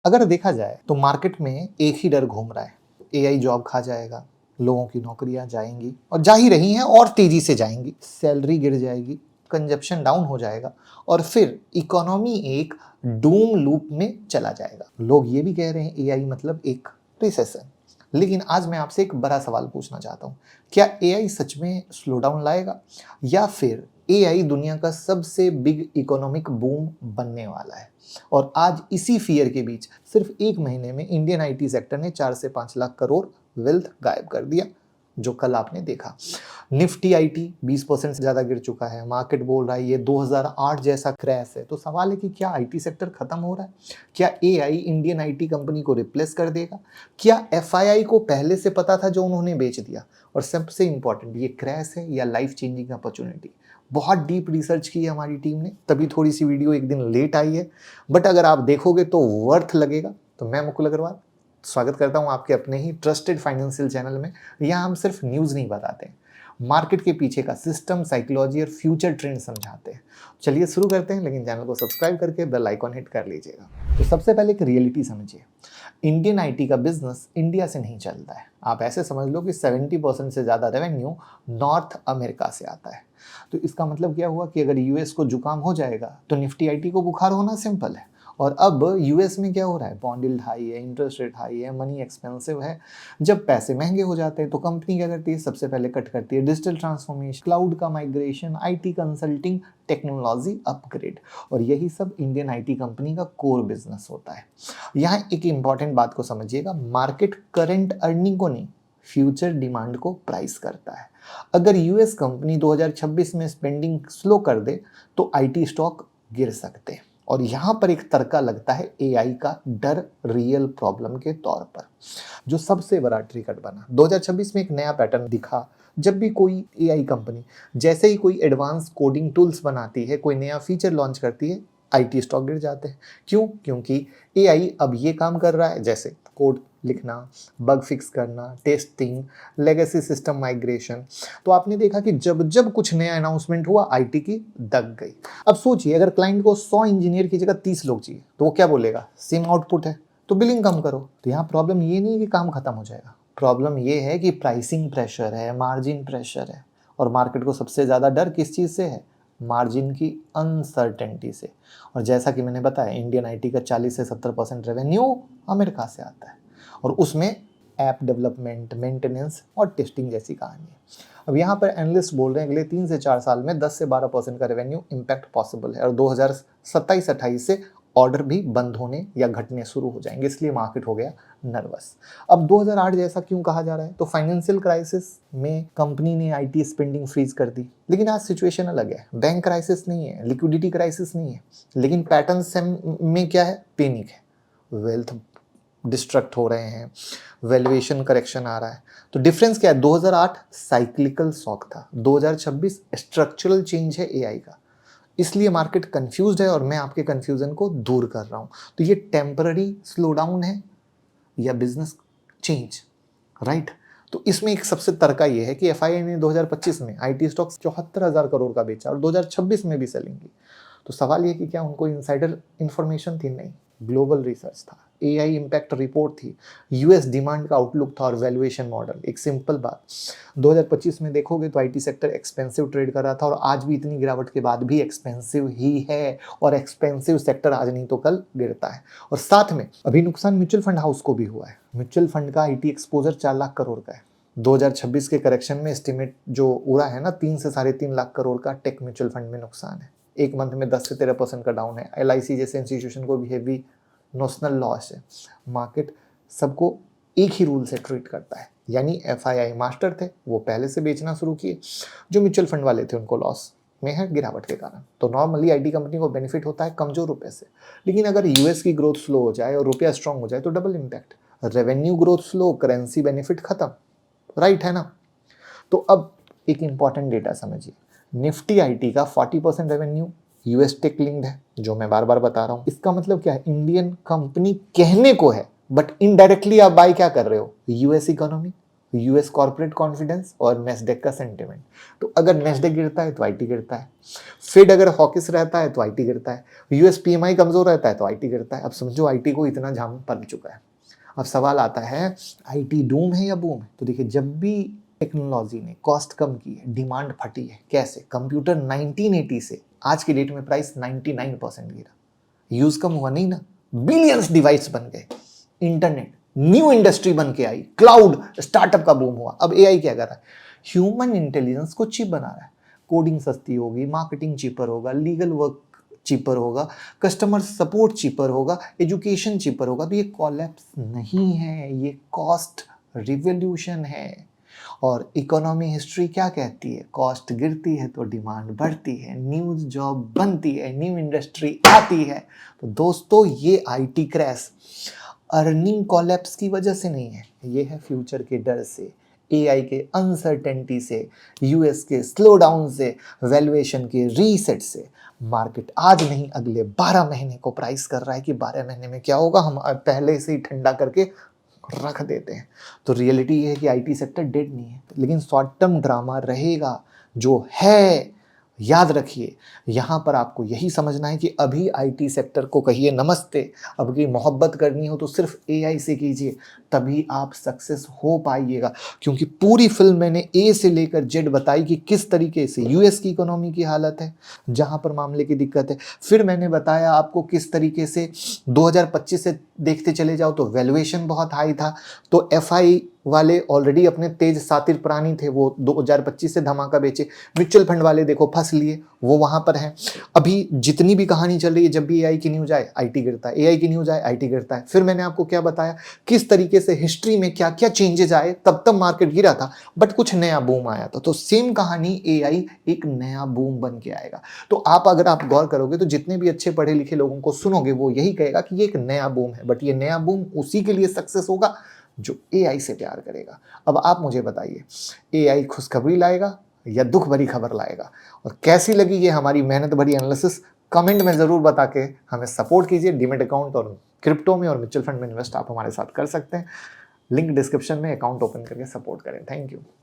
अगर देखा जाए तो मार्केट में एक ही डर घूम रहा है, एआई जॉब खा जाएगा, लोगों की नौकरियां जाएंगी और जा ही रही हैं और तेजी से जाएंगी, सैलरी गिर जाएगी, कंजप्शन डाउन हो जाएगा और फिर इकोनॉमी एक डूम लूप में चला जाएगा। लोग ये भी कह रहे हैं एआई मतलब एक रिसेशन। लेकिन आज मैं आपसे एक बड़ा सवाल पूछना चाहता हूँ, क्या एआई सच में स्लो डाउन लाएगा या फिर एआई दुनिया का सबसे बिग इकोनॉमिक बूम बनने वाला है? और आज इसी फियर के बीच सिर्फ एक महीने में इंडियन आईटी सेक्टर ने 4 से 5 लाख करोड़ वेल्थ गायब कर दिया, जो कल आपने देखा। निफ्टी आईटी 20% से ज्यादा गिर चुका है, मार्केट बोल रहा है ये 2008 जैसा क्रैश है। तो सवाल है कि क्या आईटी सेक्टर खत्म हो रहा है? क्या एआई इंडियन आईटी कंपनी को रिप्लेस कर देगा? क्या एफआईआई को पहले से पता था जो उन्होंने बेच दिया? और सबसे इंपॉर्टेंट, ये क्रैश है या लाइफ चेंजिंग अपॉर्चुनिटी? बहुत डीप रिसर्च की है हमारी टीम ने, तभी थोड़ी सी वीडियो एक दिन लेट आई है, बट अगर आप देखोगे तो वर्थ लगेगा। तो मैं मुकुल अग्रवाल स्वागत करता हूं आपके अपने ही ट्रस्टेड फाइनेंशियल चैनल में। यहाँ हम सिर्फ न्यूज़ नहीं बताते, मार्केट के पीछे का सिस्टम, साइकोलॉजी और फ्यूचर ट्रेंड समझाते हैं। चलिए शुरू करते हैं, लेकिन चैनल को सब्सक्राइब करके बेल आइकॉन हिट कर लीजिएगा। तो सबसे पहले एक रियलिटी समझिए, इंडियन आईटी का बिजनेस इंडिया से नहीं चलता है। आप ऐसे समझ लो कि 70% से ज़्यादा रेवेन्यू नॉर्थ अमेरिका से आता है। तो इसका मतलब क्या हुआ कि अगर यूएस को जुकाम हो जाएगा तो निफ्टी आईटी को बुखार होना सिंपल है। और अब यूएस में क्या हो रहा है, बॉन्ड यील्ड हाई है, इंटरेस्ट रेट हाई है, मनी एक्सपेंसिव है। जब पैसे महंगे हो जाते हैं तो कंपनी क्या करती है, सबसे पहले कट करती है डिजिटल ट्रांसफॉर्मेशन, क्लाउड का migration, IT consulting, technology upgrade. और यही सब इंडियन आईटी कंपनी का कोर बिजनेस होता है। यहाँ एक इंपॉर्टेंट बात को समझिएगा, मार्केट करंट अर्निंग को नहीं, फ्यूचर डिमांड को प्राइस करता है। अगर यूएस कंपनी 2026 में स्पेंडिंग स्लो कर दे तो आईटी स्टॉक गिर सकते हैं। और यहां पर एक तर्का लगता है एआई का डर रियल प्रॉब्लम के तौर पर, जो सबसे बड़ा ट्रिगर बना। 2026 में एक नया पैटर्न दिखा, जब भी कोई एआई कंपनी जैसे ही कोई एडवांस कोडिंग टूल्स बनाती है, कोई नया फीचर लॉन्च करती है, आईटी स्टॉक गिर जाते हैं। क्यों? क्योंकि एआई अब ये काम कर रहा है, जैसे कोड लिखना, बग फिक्स करना, टेस्टिंग, लेगेसी सिस्टम माइग्रेशन। तो आपने देखा कि जब जब कुछ नया अनाउंसमेंट हुआ, आईटी की दग गई। अब सोचिए, अगर क्लाइंट को 100 इंजीनियर की जगह 30 लोग चाहिए तो वो क्या बोलेगा, सेम आउटपुट है तो बिलिंग कम करो। तो यहाँ प्रॉब्लम ये नहीं है कि काम खत्म हो जाएगा, प्रॉब्लम ये है कि प्राइसिंग प्रेशर है, मार्जिन प्रेशर है। और मार्केट को सबसे ज्यादा डर किस चीज से है? मार्जिन की अनसर्टेनिटी से। और जैसा कि मैंने बताया, इंडियन आईटी का 40 से 70% रेवेन्यू अमेरिका से आता है और उसमें ऐप डेवलपमेंट, मेंटेनेंस और टेस्टिंग जैसी कहानी है। अब यहाँ पर एनालिस्ट बोल रहे हैं अगले 3 से 4 साल में 10 से 12% का रेवेन्यू इम्पैक्ट पॉसिबल है और 2027-28 से ऑर्डर भी बंद होने या घटने शुरू हो जाएंगे। इसलिए मार्केट हो गया नर्वस। अब 2008 जैसा क्यों कहा जा रहा है? तो फाइनेंशियल क्राइसिस में कंपनी ने आईटी स्पेंडिंग फ्रीज कर दी। लेकिन आज सिचुएशन अलग है, बैंक क्राइसिस नहीं है, लिक्विडिटी क्राइसिस नहीं है, लेकिन पैटर्न में क्या है, पैनिक है, वेल्थ डिस्ट्रक्ट हो रहे हैं, वैल्यूएशन करेक्शन आ रहा है। तो डिफरेंस क्या है? 2008 साइक्लिकल शॉक था, 2026 स्ट्रक्चरल चेंज है एआई का। इसलिए मार्केट कंफ्यूज्ड है और मैं आपके कंफ्यूजन को दूर कर रहा हूं। तो ये टेम्पररी स्लो डाउन है या बिजनेस चेंज, राइट? तो इसमें एक सबसे तर्का ये है कि एफआईआई ने 2025 में आईटी स्टॉक्स 74,000 करोड़ का बेचा और 2026 में भी सेलिंग की। तो सवाल ये कि क्या उनको इनसाइडर इंफॉर्मेशन थी? नहीं, ग्लोबल रिसर्च था, एआई इम्पैक्ट रिपोर्ट थी, यूएस डिमांड का आउटलुक था और वैल्यूएशन मॉडल। एक सिंपल बात, 2025 में देखोगे तो आईटी सेक्टर एक्सपेंसिव ट्रेड कर रहा था और आज भी इतनी गिरावट के बाद भी एक्सपेंसिव ही है। और एक्सपेंसिव सेक्टर आज नहीं तो कल गिरता है। और साथ में अभी नुकसान म्यूचुअल फंड हाउस को भी हुआ है। म्यूचुअल फंड का आईटी एक्सपोजर 4 लाख करोड़ का है। 2026 के करेक्शन में एस्टिमेट जो उड़ा है ना, 3 से 3.5 लाख करोड़ का टेक म्यूचुअल फंड में नुकसान है। एक मंथ में 10 से 13% का डाउन है। एलआईसी जैसे इंस्टीट्यूशन को भी हेवी नोशनल लॉस है। मार्केट सबको एक ही रूल से ट्रीट करता है, यानी एफआईआई मास्टर थे, वो पहले से बेचना शुरू किए, जो म्यूचुअल फंड वाले थे उनको लॉस में है गिरावट के कारण। तो नॉर्मली आईटी कंपनी को बेनिफिट होता है कमजोर रुपए से, लेकिन अगर यूएस की ग्रोथ स्लो हो जाए और रुपया स्ट्रांग हो जाए तो double impact, revenue growth slow, currency benefit खत्म, राइट है ना? तो अब एक इंपॉर्टेंट डेटा समझिए, निफ्टी आईटी का 40% रेवेन्यू यूएस टेक लिंक्ड है, जो मैं बार बार बता रहा हूं। इसका मतलब क्या है? इंडियन कंपनी कहने को है, बट इनडायरेक्टली आप बाय क्या कर रहे हो? US economy, US corporate confidence और नेस्डेक का सेंटिमेंट। तो अगर नेस्डेक गिरता है तो आईटी गिरता है, फिड अगर हॉकिस रहता है तो आईटी गिरता है, यूएस पीएमआई कमजोर रहता है तो आईटी गिरता है। अब समझो आईटी को इतना झाम पड़ चुका है। अब सवाल आता है आईटी डूम है या बूम है? तो देखिए, जब भी टेक्नोलॉजी ने कॉस्ट कम की है, डिमांड फटी है। कैसे? कंप्यूटर 1980 से आज की डेट में प्राइस 99% गिरा। यूज कम हुआ नहीं ना, बिलियंस डिवाइस बन गए, इंटरनेट न्यू इंडस्ट्री बन के आई, क्लाउड स्टार्टअप का बूम हुआ। अब एआई क्या कर रहा है? ह्यूमन इंटेलिजेंस को चिप बना रहा है। कोडिंग सस्ती होगी, मार्केटिंग चीपर होगा, लीगल वर्क चीपर होगा, कस्टमर सपोर्ट चीपर होगा, एजुकेशन चीपर होगा। तो ये कॉलेप्स नहीं है, ये कॉस्ट रिवॉल्यूशन है। और इकोनॉमी हिस्ट्री क्या कहती है? कॉस्ट गिरती है तो डिमांड बढ़ती है, न्यू जॉब बनती है, न्यू इंडस्ट्री आती है। तो दोस्तों, ये आईटी क्रैश अर्निंग कॉलेप्स की वजह से नहीं है, ये है फ्यूचर के डर से, एआई के अनसर्टेनिटी से, यूएस के स्लो डाउन से, वैल्यूएशन के रीसेट से। मार्केट आज नहीं अगले 12 महीने को प्राइस कर रहा है कि 12 महीने में क्या होगा, हम पहले से ही ठंडा करके रख देते हैं। तो रियलिटी ये है कि आईटी सेक्टर डेड नहीं है, लेकिन शॉर्ट टर्म ड्रामा रहेगा जो है। याद रखिए, यहाँ पर आपको यही समझना है कि अभी आईटी सेक्टर को कहिए नमस्ते। अब की मोहब्बत करनी हो तो सिर्फ एआई से कीजिए, तभी आप सक्सेस हो पाइएगा। क्योंकि पूरी फिल्म मैंने ए से लेकर जेड बताई कि किस तरीके से यूएस की इकोनॉमी की हालत है, जहाँ पर मामले की दिक्कत है। फिर मैंने बताया आपको किस तरीके से 2025 से देखते चले जाओ तो वैल्यूएशन बहुत हाई था, तो एफआई वाले ऑलरेडी अपने तेज सातिर प्राणी थे, वो 2025 से धमाका बेचे। म्यूचुअल फंड वाले देखो फंस लिए, वो वहां पर हैं। अभी जितनी भी कहानी चल रही है, जब भी एआई की न्यूज आए आईटी गिरता है, एआई की न्यूज आए आईटी गिरता है। फिर मैंने आपको क्या बताया, किस तरीके से हिस्ट्री में क्या क्या चेंजेस आए, तब तब मार्केट गिरा था बट कुछ नया बूम आया था। तो सेम कहानी एआई एक नया बूम बन के आएगा। तो अगर आप गौर करोगे तो जितने भी अच्छे पढ़े लिखे लोगों को सुनोगे, वो यही कहेगा कि ये एक नया बूम है, बट ये नया बूम उसी के लिए सक्सेस होगा जो एआई से प्यार करेगा। अब आप मुझे बताइए, एआई खुशखबरी लाएगा या दुख भरी खबर लाएगा? और कैसी लगी ये हमारी मेहनत भरी एनालिसिस, कमेंट में ज़रूर बता के हमें सपोर्ट कीजिए। डीमेट अकाउंट और क्रिप्टो में और म्यूचुअल फंड में इन्वेस्ट आप हमारे साथ कर सकते हैं। लिंक डिस्क्रिप्शन में, अकाउंट ओपन करके सपोर्ट करें। Thank you.